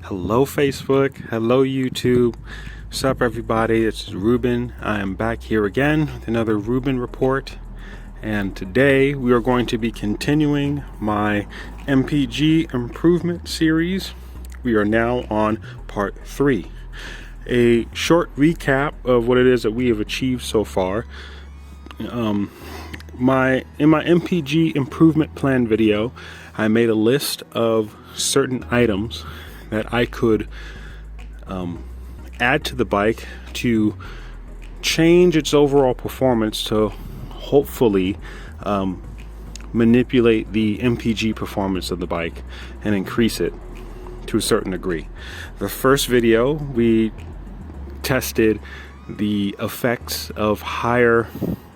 Hello Facebook, hello YouTube. What's up everybody? It's Reuben. I am back here again with another Reuben report, and today we are going to be continuing my MPG improvement series. We are now on part 3. A short recap of what it is that we have achieved so far. In my MPG improvement plan video, I made a list of certain items that I could add to the bike to change its overall performance to hopefully manipulate the MPG performance of the bike and increase it to a certain degree. The first video, we tested the effects of higher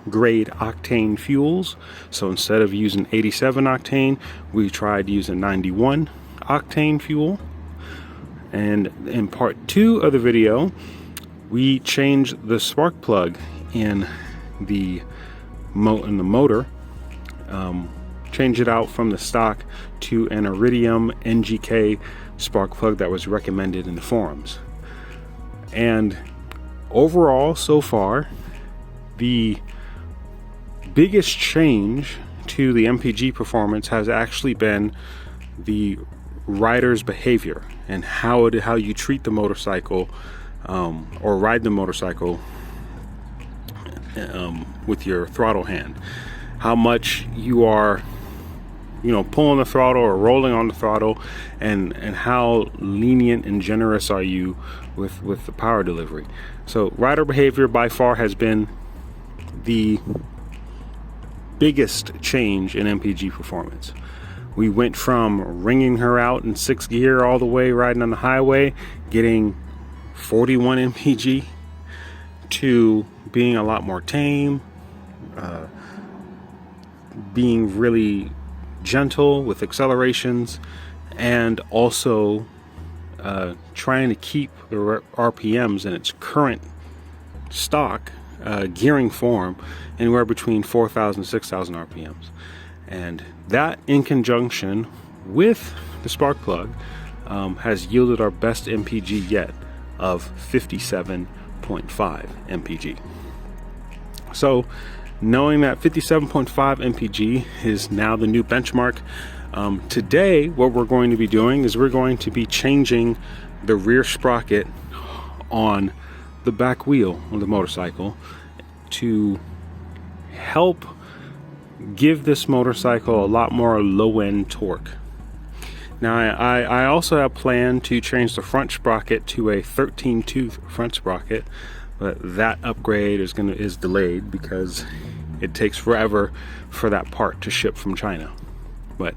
grade octane fuels. So instead of using 87 octane, we tried using 91 octane fuel. And in part 2 of the video, we changed the spark plug in the motor, changed it out from the stock to an Iridium NGK spark plug that was recommended in the forums. And overall, so far, the biggest change to the MPG performance has actually been the rider's behavior and how you treat the motorcycle or ride the motorcycle with your throttle hand. How much you are, pulling the throttle or rolling on the throttle, and how lenient and generous are you with the power delivery. So rider behavior by far has been the biggest change in MPG performance. We went from ringing her out in 6th gear all the way riding on the highway, getting 41 MPG, to being a lot more tame, being really gentle with accelerations, and also trying to keep the RPMs in its current stock gearing form anywhere between 4,000 and 6,000 RPMs. And that, in conjunction with the spark plug, has yielded our best MPG yet of 57.5 MPG. So knowing that 57.5 MPG is now the new benchmark, today what we're going to be doing is we're going to be changing the rear sprocket on the back wheel of the motorcycle to help give this motorcycle a lot more low-end torque. Now I also have planned to change the front sprocket to a 13-tooth front sprocket, but that upgrade is delayed because it takes forever for that part to ship from China. But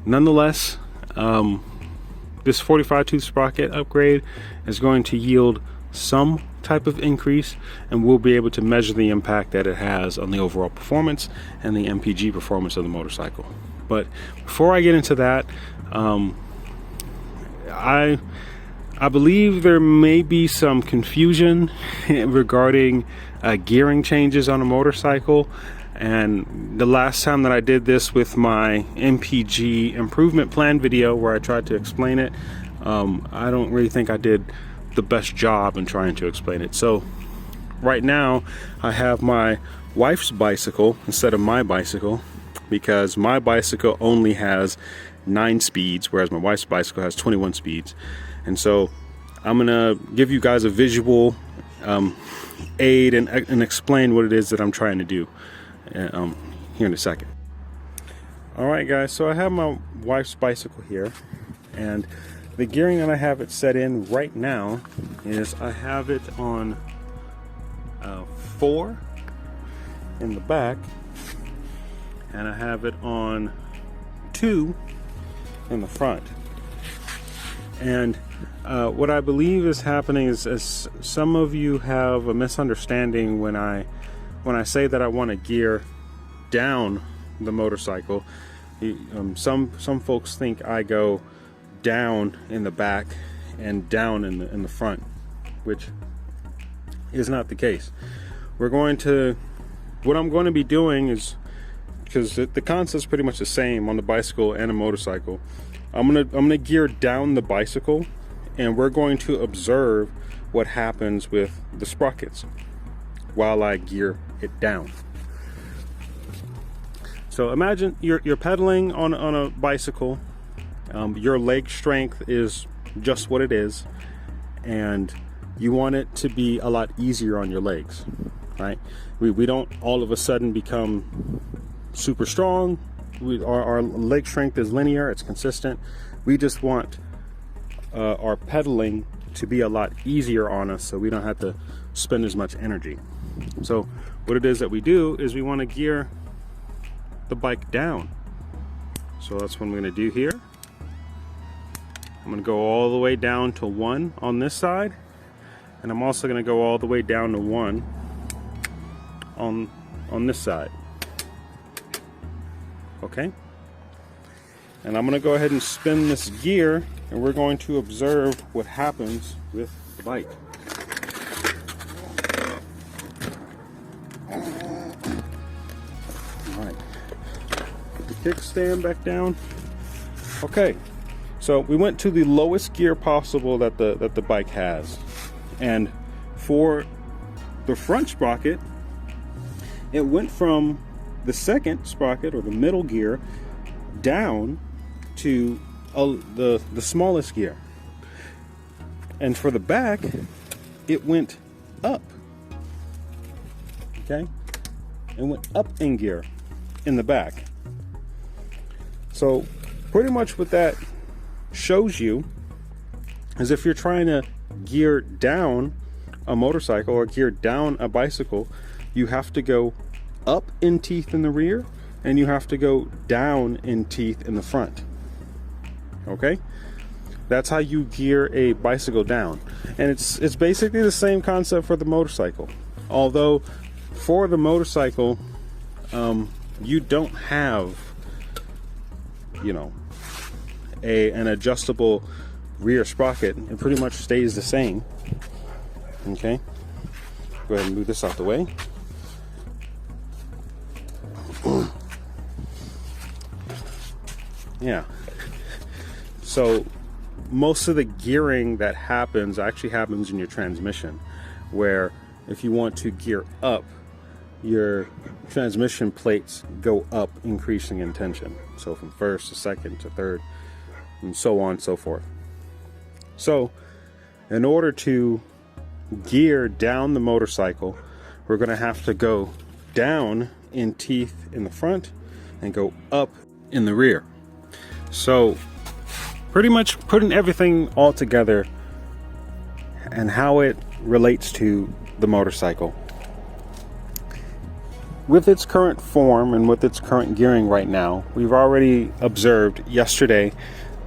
nonetheless, this 45-tooth sprocket upgrade is going to yield some type of increase, and we'll be able to measure the impact that it has on the overall performance and the MPG performance of the motorcycle. But before I get into that, I believe there may be some confusion regarding gearing changes on a motorcycle. And the last time that I did this with my MPG improvement plan video, where I tried to explain it, I don't really think I did the best job in trying to explain it. So right now I have my wife's bicycle instead of my bicycle, because my bicycle only has 9 speeds, whereas my wife's bicycle has 21 speeds. And so I'm gonna give you guys a visual aid and explain what it is that I'm trying to do here in a second. Alright guys, so I have my wife's bicycle here, and the gearing that I have it set in right now is I have it on 4 in the back, and I have it on 2 in the front. And what I believe is happening is some of you have a misunderstanding when I say that I want to gear down the motorcycle. Some folks think I go down in the back and down in the front, which is not the case. What I'm going to be doing is, because the concept's pretty much the same on the bicycle and a motorcycle, I'm gonna gear down the bicycle, and we're going to observe what happens with the sprockets while I gear it down. So imagine you're pedaling on a bicycle. Your leg strength is just what it is, and you want it to be a lot easier on your legs, right? We don't all of a sudden become super strong. Our leg strength is linear, it's consistent. We just want our pedaling to be a lot easier on us, so we don't have to spend as much energy. So what it is that we do is we want to gear the bike down. So that's what I'm going to do here. I'm going to go all the way down to 1 on this side, and I'm also going to go all the way down to 1 on this side. Okay, and I'm going to go ahead and spin this gear, and we're going to observe what happens with the bike. All right, put the kickstand back down. Okay, so we went to the lowest gear possible that the bike has, and for the front sprocket, it went from the second sprocket, or the middle gear, down to the smallest gear. And for the back, it went up. Okay, it went up in gear in the back. So pretty much what that shows you is, if you're trying to gear down a motorcycle or gear down a bicycle, you have to go up in teeth in the rear, and you have to go down in teeth in the front. Okay, that's how you gear a bicycle down, and it's basically the same concept for the motorcycle. Although for the motorcycle, you don't have, you know, an adjustable rear sprocket. It pretty much stays the same. Okay, go ahead and move this out the way. Yeah, so most of the gearing that happens actually happens in your transmission, where if you want to gear up, your transmission plates go up, increasing in tension. So from first to second to third, and so on and so forth. So in order to gear down the motorcycle, we're going to have to go down in teeth in the front and go up in the rear. So pretty much putting everything all together and how it relates to the motorcycle. With its current form and with its current gearing right now, we've already observed yesterday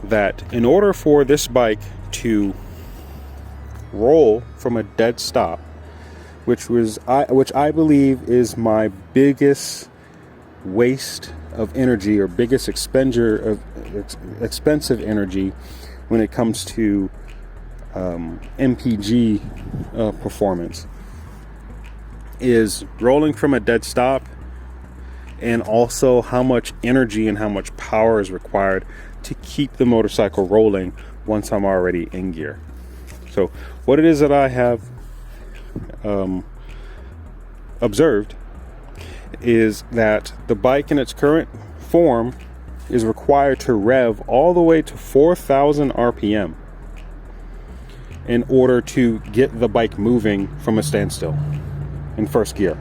that in order for this bike to roll from a dead stop, which I believe is my biggest waste of energy, or biggest expenditure of expensive energy when it comes to MPG performance, is rolling from a dead stop, and also how much energy and how much power is required to keep the motorcycle rolling once I'm already in gear. So what it is that I have observed is that the bike in its current form is required to rev all the way to 4,000 RPM in order to get the bike moving from a standstill in first gear.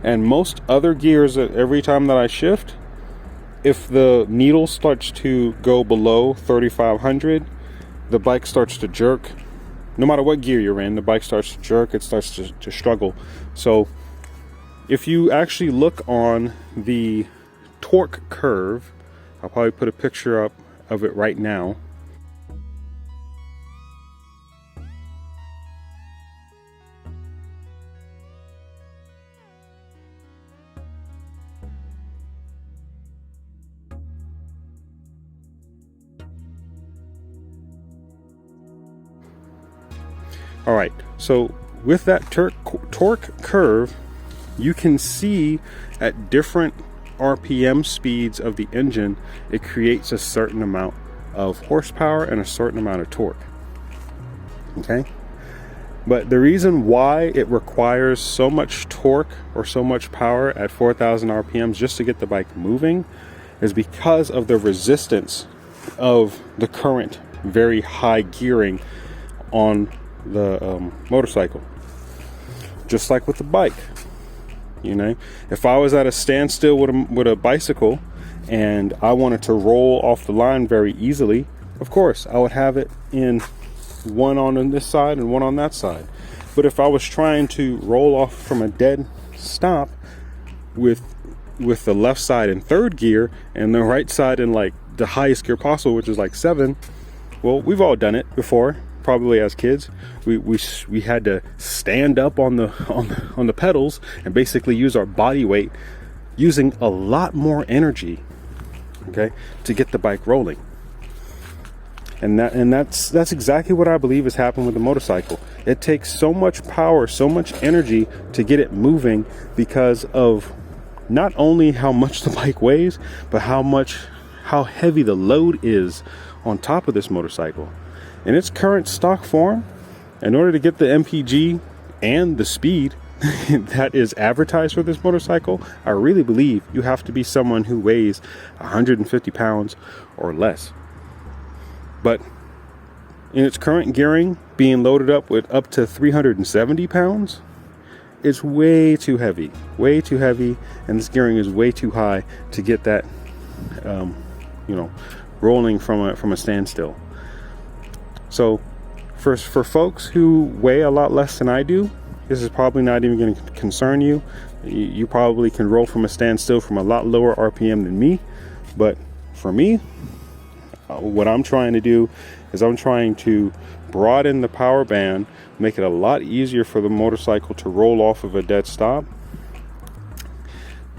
And most other gears, every time that I shift, if the needle starts to go below 3,500, the bike starts to jerk. No matter what gear you're in, the bike starts to jerk, it starts to struggle. So if you actually look on the torque curve, I'll probably put a picture up of it right now. All right, so with that torque curve, you can see at different RPM speeds of the engine, it creates a certain amount of horsepower and a certain amount of torque. Okay? But the reason why it requires so much torque or so much power at 4,000 RPMs just to get the bike moving is because of the resistance of the current very high gearing on the motorcycle. Just like with the bike, you know, if I was at a standstill with a bicycle and I wanted to roll off the line very easily, of course I would have it in one on this side and one on that side. But if I was trying to roll off from a dead stop with the left side in 3rd gear and the right side in like the highest gear possible, which is like 7, well, we've all done it before. Probably as kids, we had to stand up on the pedals and basically use our body weight, using a lot more energy, okay, to get the bike rolling. And that's exactly what I believe has happened with the motorcycle. It takes so much power, so much energy to get it moving because of not only how much the bike weighs, but how heavy the load is on top of this motorcycle. In its current stock form, in order to get the MPG and the speed that is advertised for this motorcycle, I really believe you have to be someone who weighs 150 pounds or less. But in its current gearing, being loaded up with up to 370 pounds, it's way too heavy, and this gearing is way too high to get that, rolling from a standstill. So for folks who weigh a lot less than I do, this is probably not even going to concern you. You probably can roll from a standstill from a lot lower RPM than me. But for me, what I'm trying to do is I'm trying to broaden the power band, make it a lot easier for the motorcycle to roll off of a dead stop.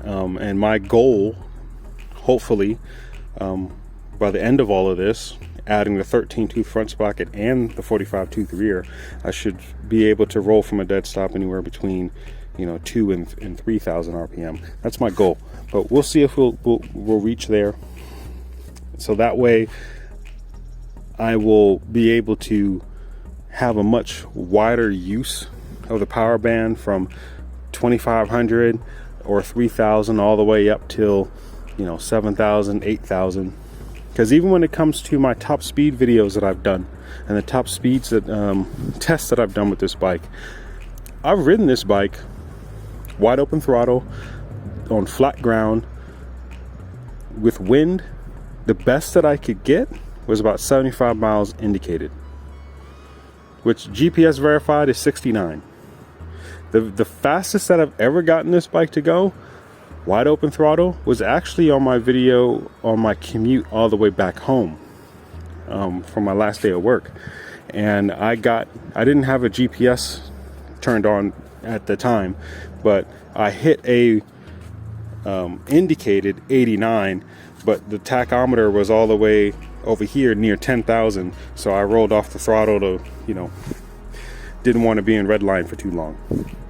And my goal, hopefully, by the end of all of this, adding the 13-tooth front sprocket and the 45-tooth rear, I should be able to roll from a dead stop anywhere between 2 and 3,000 RPM. That's my goal, but we'll see if we'll reach there. So that way I will be able to have a much wider use of the power band from 2,500 or 3,000 all the way up till 7,000, 8,000. Because even when it comes to my top speed videos that I've done and the top speeds that tests that I've done with this bike, I've ridden this bike wide open throttle on flat ground with wind. The best that I could get was about 75 miles indicated, which GPS verified is 69. The fastest that I've ever gotten this bike to go wide open throttle was actually on my video on my commute all the way back home from my last day of work. And I didn't have a GPS turned on at the time, but I hit a indicated 89, but the tachometer was all the way over here near 10,000, so I rolled off the throttle to didn't want to be in red line for too long.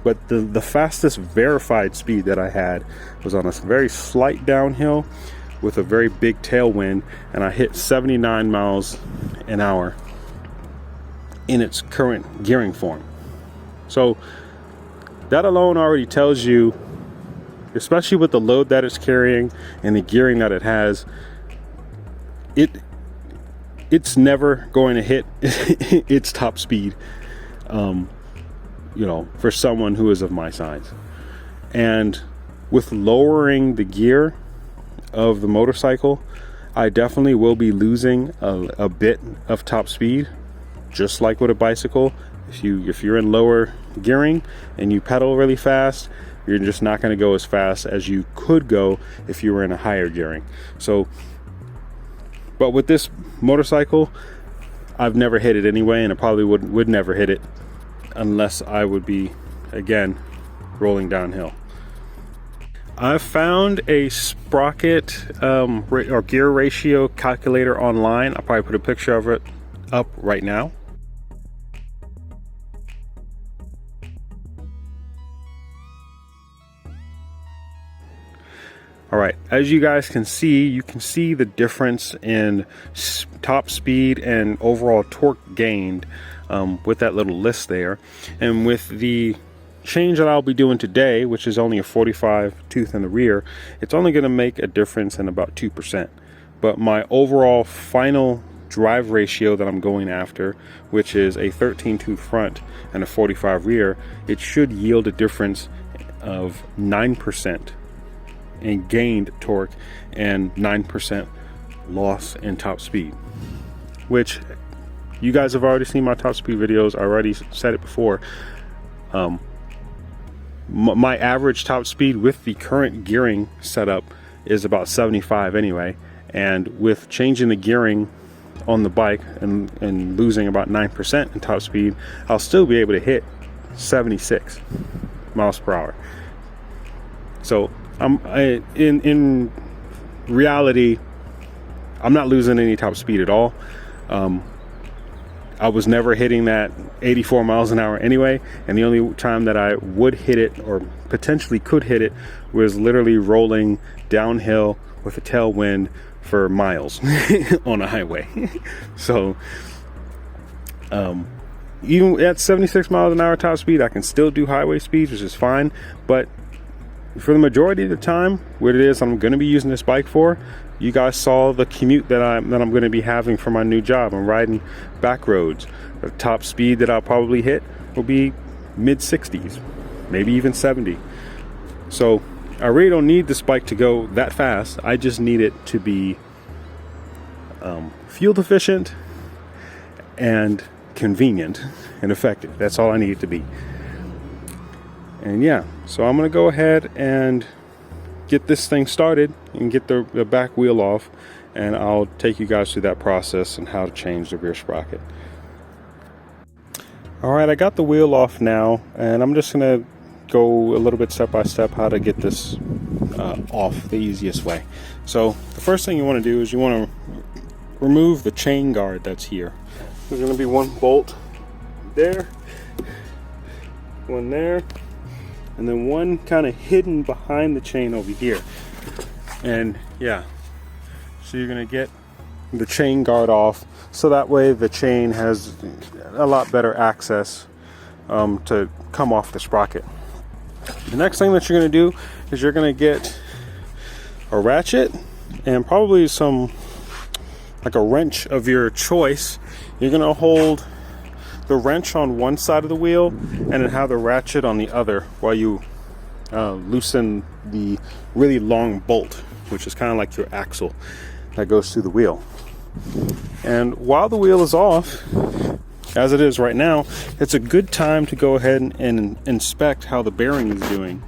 But the fastest verified speed that I had was on a very slight downhill with a very big tailwind, and I hit 79 miles an hour in its current gearing form. So that alone already tells you, especially with the load that it's carrying and the gearing that it has, it's never going to hit its top speed, for someone who is of my size. And with lowering the gear of the motorcycle, I definitely will be losing a bit of top speed, just like with a bicycle. If you're in lower gearing and you pedal really fast, you're just not going to go as fast as you could go if you were in a higher gearing. But with this motorcycle, I've never hit it anyway, and I probably would never hit it unless I would be, again, rolling downhill. I've found a sprocket or gear ratio calculator online. I'll probably put a picture of it up right now. All right, as you guys can see, you can see the difference in top speed and overall torque gained with that little list there. And with the change that I'll be doing today, which is only a 45 tooth in the rear, it's only going to make a difference in about 2%. But my overall final drive ratio that I'm going after, which is a 13 tooth front and a 45 rear, it should yield a difference of 9% in gained torque and 9% loss in top speed, which you guys have already seen my top speed videos. I already said it before. My average top speed with the current gearing setup is about 75 anyway, and with changing the gearing on the bike and losing about 9% in top speed, I'll still be able to hit 76 miles per hour. So in reality, I'm not losing any top speed at all. I was never hitting that 84 miles an hour anyway, and the only time that I would hit it or potentially could hit it was literally rolling downhill with a tailwind for miles on a highway. So even at 76 miles an hour top speed, I can still do highway speeds, which is fine. But for the majority of the time, what it is I'm going to be using this bike for, you guys saw the commute that I'm going to be having for my new job. I'm riding back roads. The top speed that I'll probably hit will be mid 60s, maybe even 70. So I really don't need this bike to go that fast. I just need it to be fuel efficient and convenient and effective. That's all I need it to be. And yeah, so I'm going to go ahead and get this thing started and get the back wheel off, and I'll take you guys through that process and how to change the rear sprocket. Alright, I got the wheel off now, and I'm just going to go a little bit step by step how to get this off the easiest way. So the first thing you want to do is you want to remove the chain guard that's here. There's going to be one bolt there, one there, and then one kind of hidden behind the chain over here. And yeah, so you're going to get the chain guard off, so that way the chain has a lot better access to come off the sprocket. The next thing that you're going to do is you're going to get a ratchet and probably some, like a wrench of your choice. You're going to hold the wrench on one side of the wheel and then have the ratchet on the other while you loosen the really long bolt, which is kind of like your axle that goes through the wheel. And while the wheel is off, as it is right now, it's a good time to go ahead and inspect how the bearing is doing.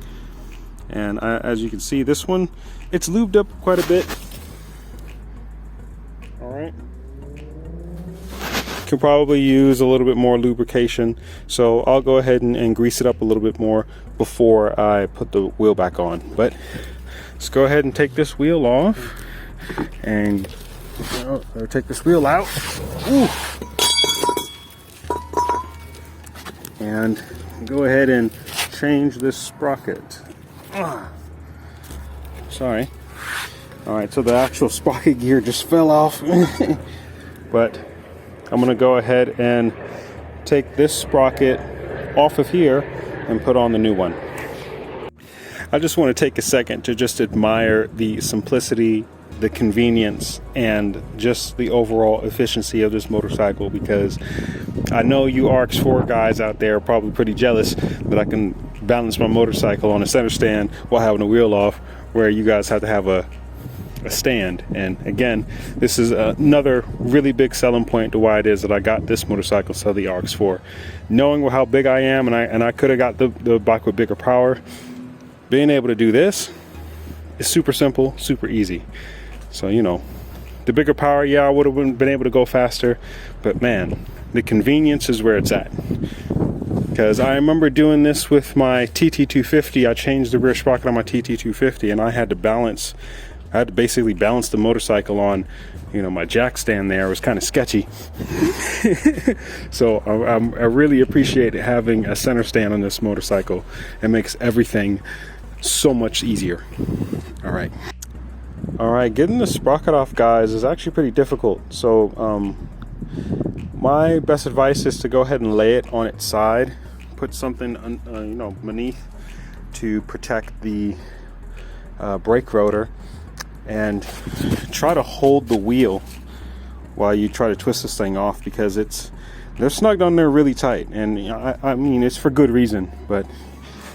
And as you can see, this one, it's lubed up quite a bit. All right. Can probably use a little bit more lubrication, so I'll go ahead and grease it up a little bit more before I put the wheel back on. But let's go ahead and take this wheel off and take this wheel out. Ooh. And go ahead and change this sprocket. Sorry. Alright, so the actual sprocket gear just fell off. But I'm going to go ahead and take this sprocket off of here and put on the new one. I just want to take a second to just admire the simplicity, the convenience, and just the overall efficiency of this motorcycle, because I know you RX4 guys out there are probably pretty jealous that I can balance my motorcycle on a center stand while having the wheel off, where you guys have to have a stand. And again, this is another really big selling point to why it is that I got this motorcycle instead of the RX4. Knowing how big I am, and I could have got the bike with bigger power, being able to do this is super simple, super easy. So, you know, the bigger power, yeah, I would have been able to go faster, but man, the convenience is where it's at. Because I remember doing this with my TT250. I changed the rear sprocket on my TT250, and I had to basically balance the motorcycle on, you know, my jack stand there. It was kind of sketchy. So I really appreciate having a center stand on this motorcycle. It makes everything so much easier. All right. All right, getting the sprocket off, guys, is actually pretty difficult. So my best advice is to go ahead and lay it on its side, put something beneath to protect the brake rotor, and try to hold the wheel while you try to twist this thing off, because they're snugged on there really tight, and I mean, it's for good reason, but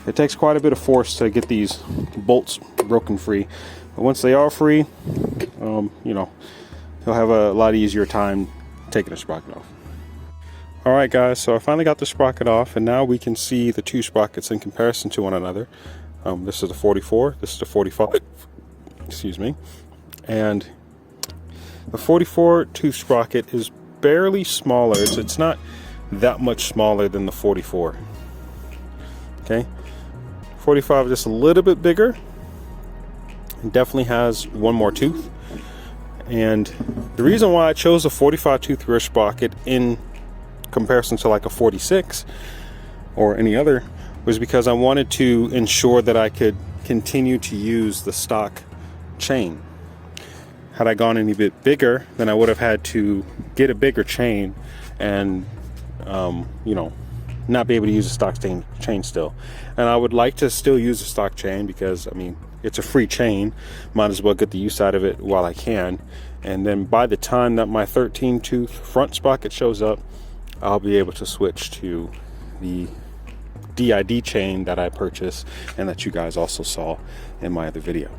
it takes quite a bit of force to get these bolts broken free. But once they are free, you'll have a lot easier time taking the sprocket off. All right, guys, so I finally got the sprocket off, and now we can see the two sprockets in comparison to one another. This is the 44, this is the 45, excuse me, and the 44 tooth sprocket is barely smaller. It's not that much smaller than the 44. Okay, 45 is just a little bit bigger. It definitely has one more tooth. And the reason why I chose a 45 tooth rear sprocket in comparison to like a 46 or any other was because I wanted to ensure that I could continue to use the stock chain. Had I gone any bit bigger, then I would have had to get a bigger chain and not be able to use a stock chain still. And I would like to still use a stock chain because, I mean, it's a free chain. Might as well get the use out of it while I can. And then by the time that my 13 tooth front sprocket shows up, I'll be able to switch to the DID chain that I purchased and that you guys also saw in my other video.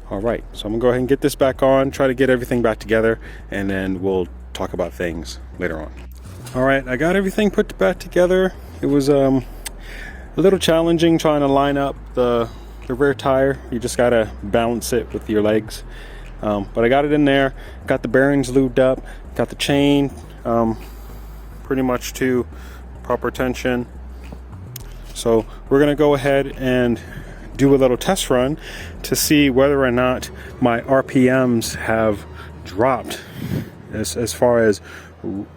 All right, so I'm gonna go ahead and get this back on, try to get everything back together, and then we'll talk about things later on. All right, I got everything put back together. It was a little challenging trying to line up the rear tire. You just gotta balance it with your legs. But I got it in there, got the bearings lubed up, got the chain pretty much to proper tension. So we're gonna go ahead and do a little test run to see whether or not my RPMs have dropped as far as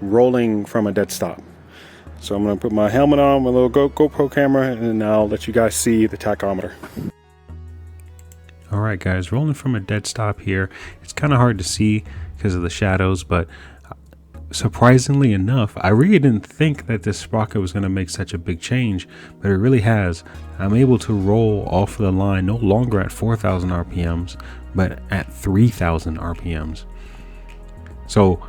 rolling from a dead stop. So I'm going to put my helmet on, my little GoPro camera, and I'll let you guys see the tachometer. All right, guys, rolling from a dead stop here. It's kind of hard to see because of the shadows, but surprisingly enough, I really didn't think that this sprocket was going to make such a big change, but it really has. I'm able to roll off the line no longer at 4,000 RPMs, but at 3,000 RPMs. So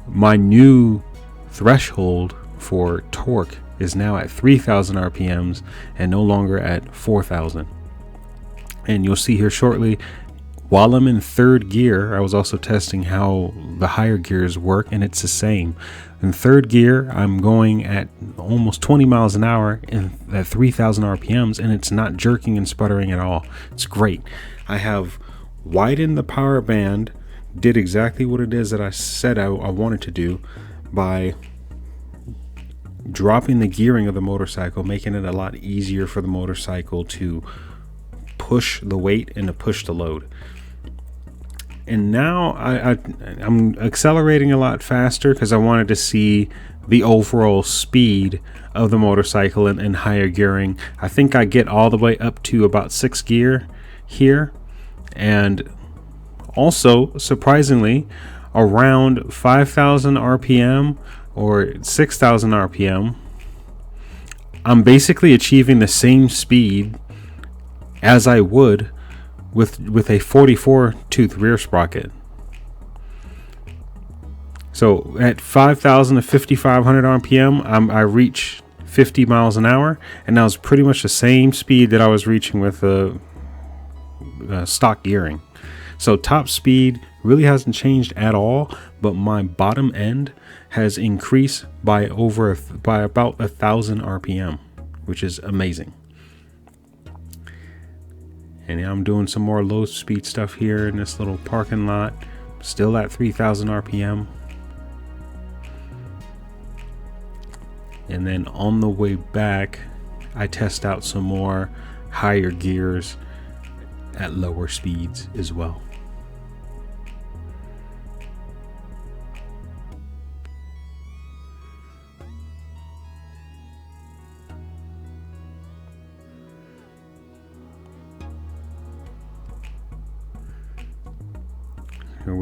my new threshold for torque is now at 3,000 RPMs and no longer at 4,000. And you'll see here shortly, while I'm in third gear, I was also testing how the higher gears work, and it's the same. In third gear, I'm going at almost 20 miles an hour at 3,000 RPMs, and it's not jerking and sputtering at all. It's great. I have widened the power band, did exactly what it is that I said I wanted to do by dropping the gearing of the motorcycle, making it a lot easier for the motorcycle to push the weight and to push the load. And now I'm accelerating a lot faster because I wanted to see the overall speed of the motorcycle in higher gearing. I think I get all the way up to about 6th gear here, and also surprisingly around 5,000 RPM or 6,000 RPM, I'm basically achieving the same speed as I would with a 44 tooth rear sprocket. So at 5,000 to 5,500 RPM, I reach 50 miles an hour, and that was pretty much the same speed that I was reaching with stock gearing. So top speed really hasn't changed at all, but my bottom end has increased by about 1,000 RPM, which is amazing. And now I'm doing some more low speed stuff here in this little parking lot, still at 3,000 RPM. And then on the way back, I test out some more higher gears at lower speeds as well.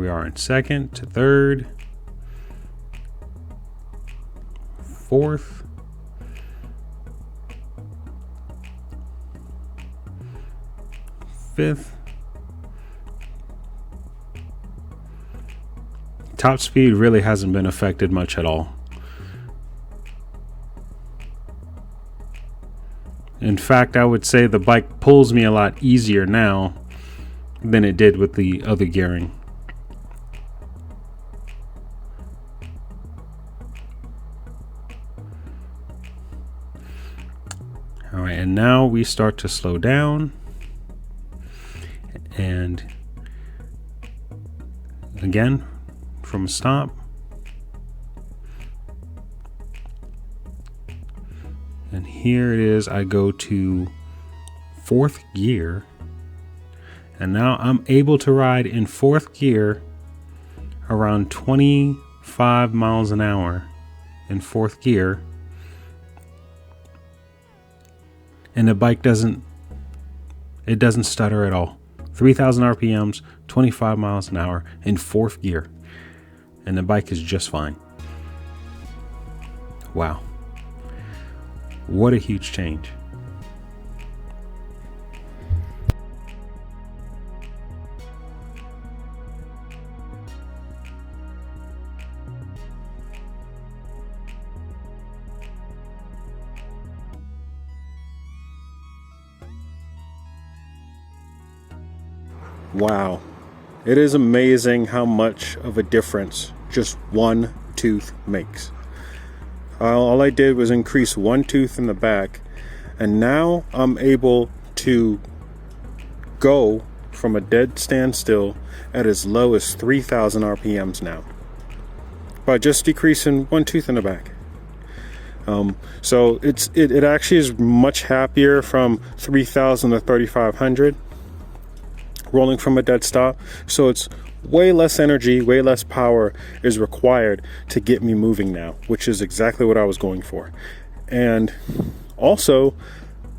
we are in second to third, fourth, fifth. Top speed really hasn't been affected much at all. In fact, I would say the bike pulls me a lot easier now than it did with the other gearing. All right, and now we start to slow down. And again, from a stop. And here it is, I go to fourth gear. And now I'm able to ride in fourth gear around 25 miles an hour in fourth gear. And the bike doesn't stutter at all. 3,000 RPMs, 25 miles an hour in fourth gear. And the bike is just fine. Wow. What a huge change. Wow, it is amazing how much of a difference just one tooth makes. All I did was increase one tooth in the back, and now I'm able to go from a dead standstill at as low as 3,000 RPMs now by just decreasing one tooth in the back. So it actually is much happier from 3,000 to 3,500. Rolling from a dead stop, so it's way less energy, way less power is required to get me moving now, which is exactly what I was going for. And also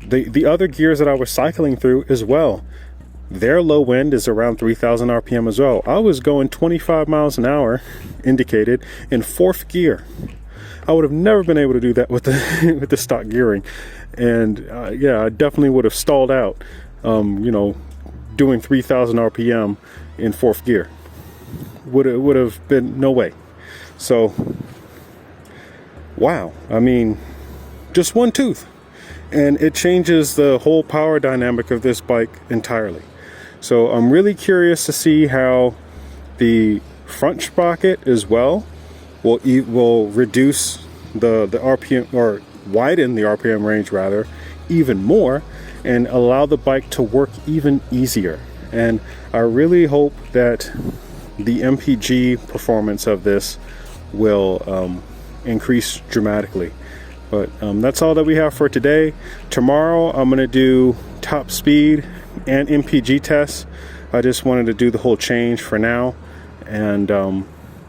the other gears that I was cycling through as well, their low end is around 3,000 RPM as well. I was going 25 miles an hour indicated in fourth gear. I would have never been able to do that with the with the stock gearing, and yeah, I definitely would have stalled out, doing 3,000 RPM in fourth gear. Would have been no way. So wow, I mean, just one tooth, and it changes the whole power dynamic of this bike entirely. So I'm really curious to see how the front sprocket as well will reduce the RPM, or widen the RPM range rather, even more, and allow the bike to work even easier. And I really hope that the MPG performance of this will increase dramatically. But that's all that we have for today. Tomorrow I'm going to do top speed and MPG tests. I just wanted to do the whole change for now. And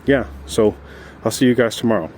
yeah, so I'll see you guys tomorrow.